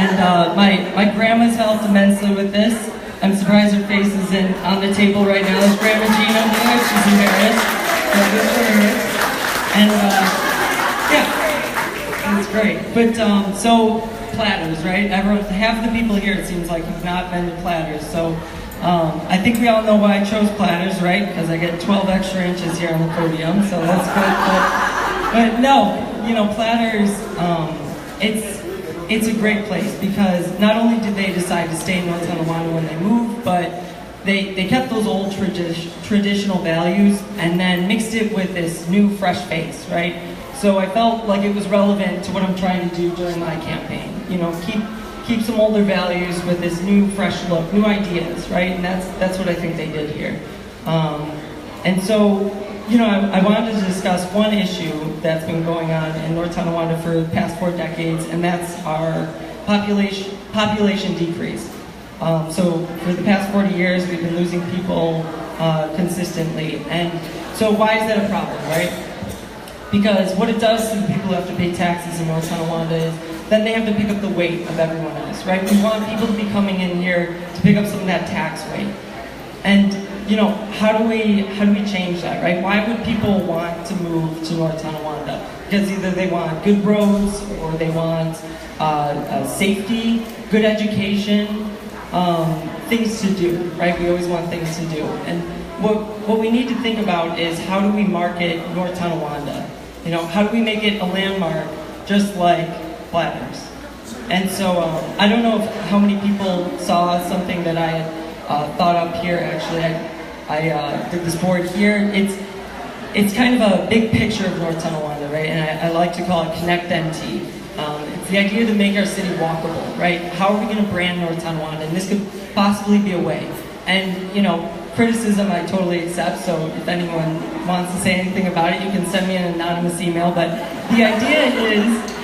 And my grandma's helped immensely with this. I'm surprised her face isn't on the table right now. There's Grandma Jean over there. She's embarrassed. So good for her. And yeah, it's great. But so platters, right? Half the people here, it seems like, have not been to platters. So I think we all know why I chose platters, right? Because I get 12 extra inches here on the podium, so that's good. But no, you know, platters, it's a great place because not only did they decide to stay in North Tonawanda when they moved, but they kept those old traditional values and then mixed it with this new fresh face, right? So I felt like it was relevant to what I'm trying to do during my campaign. You know, keep some older values with this new fresh look, new ideas, right? And that's what I think they did here. And so, you know, I wanted to discuss one issue that's been going on in North Tonawanda for the past 4 decades, and that's our population decrease. So for the past 40 years, we've been losing people consistently. And so why is that a problem, right? Because what it does to the people who have to pay taxes in North Tonawanda is then they have to pick up the weight of everyone else, right? We want people to be coming in here to pick up some of that tax weight. And you know, how do we change that, right? Why would people want to move to North Tonawanda? Because either they want good roads or they want safety, good education, things to do, right? We always want things to do. And what we need to think about is how do we market North Tonawanda? You know, how do we make it a landmark just like Platters? And so I don't know how many people saw something that I had thought up here. Actually, I did this board here. It's kind of a big picture of North Tonawanda, right? And I like to call it Connect NT. It's the idea to make our city walkable, right? How are we going to brand North Tonawanda? And this could possibly be a way. And you know, criticism I totally accept. So if anyone wants to say anything about it, you can send me an anonymous email. But the idea is,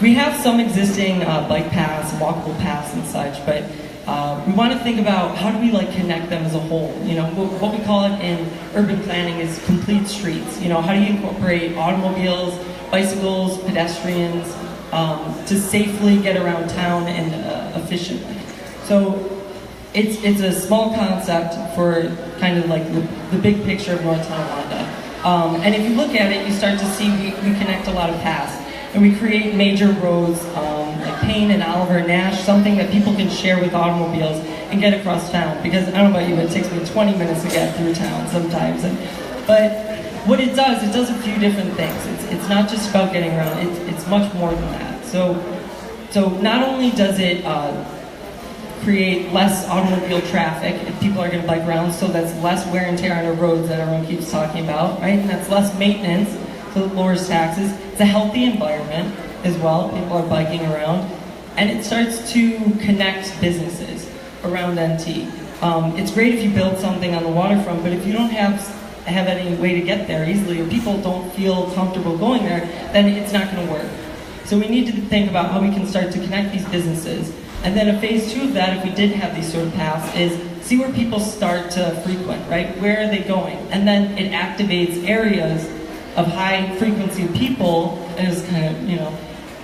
we have some existing bike paths, walkable paths and such, but we want to think about how do we like connect them as a whole. You know, what we call it in urban planning is complete streets. You know, how do you incorporate automobiles, bicycles, pedestrians to safely get around town and efficiently? So it's a small concept for kind of like the big picture of North Tonawanda. And if you look at it, you start to see we connect a lot of paths. And we create major roads like Payne and Oliver and Nash, something that people can share with automobiles and get across town. Because I don't know about you, but it takes me 20 minutes to get through town sometimes. But what it does a few different things. It's not just about getting around, it's much more than that. So not only does it create less automobile traffic if people are going to bike around, so that's less wear and tear on our roads that everyone keeps talking about, right? And that's less maintenance, so it lowers taxes. It's a healthy environment as well. People are biking around. And it starts to connect businesses around NT. It's great if you build something on the waterfront, but if you don't have any way to get there easily, or people don't feel comfortable going there, then it's not going to work. So we need to think about how we can start to connect these businesses. And then a phase 2 of that, if we did have these sort of paths, is see where people start to frequent, right? Where are they going? And then it activates areas of high frequency of people, and it's kind of, you know,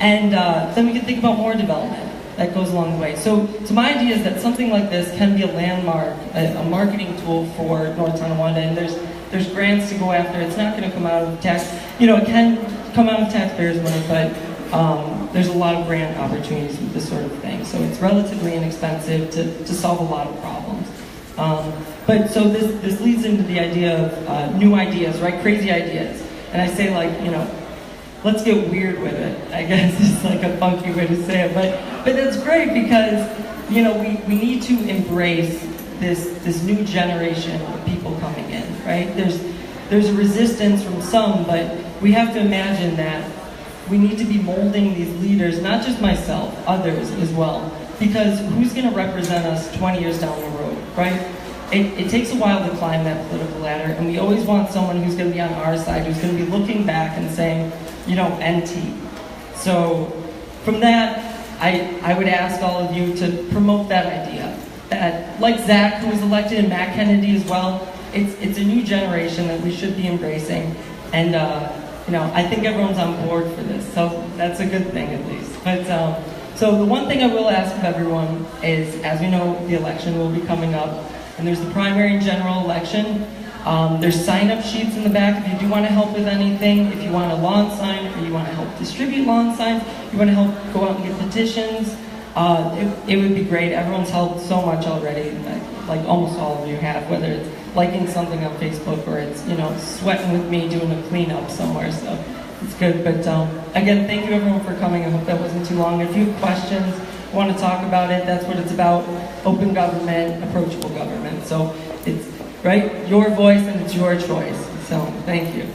and then we can think about more development that goes along the way. So my idea is that something like this can be a landmark, a marketing tool for North Tonawanda, and there's grants to go after. It's not going to come out of tax, you know, it can come out of taxpayers' money, but there's a lot of grant opportunities with this sort of thing. So it's relatively inexpensive to solve a lot of problems. But so this leads into the idea of new ideas, right? Crazy ideas. And I say, like, you know, let's get weird with it. I guess it's like a funky way to say it, but that's great because, you know, we need to embrace this new generation of people coming in, right? There's a resistance from some, but we have to imagine that we need to be molding these leaders, not just myself, others as well, because who's going to represent us 20 years down the road, right? It takes a while to climb that political ladder, and we always want someone who's going to be on our side, who's going to be looking back and saying, you know, NT. So from that, I would ask all of you to promote that idea. That, like Zach, who was elected, and Matt Kennedy as well, it's a new generation that we should be embracing. And you know, I think everyone's on board for this, so that's a good thing at least. But so So the one thing I will ask of everyone is, as we know, the election will be coming up, and there's the primary and general election. There's sign-up sheets in the back if you do want to help with anything, if you want a lawn sign, or you want to help distribute lawn signs, you want to help go out and get petitions. It would be great. Everyone's helped so much already, like almost all of you have, whether it's liking something on Facebook or it's, you know, sweating with me doing a cleanup somewhere, so it's good. But again, thank you everyone for coming. I hope that wasn't too long. If you have questions, want to talk about it, that's what it's about. Open government, approachable government. So it's, right, your voice and it's your choice. So thank you.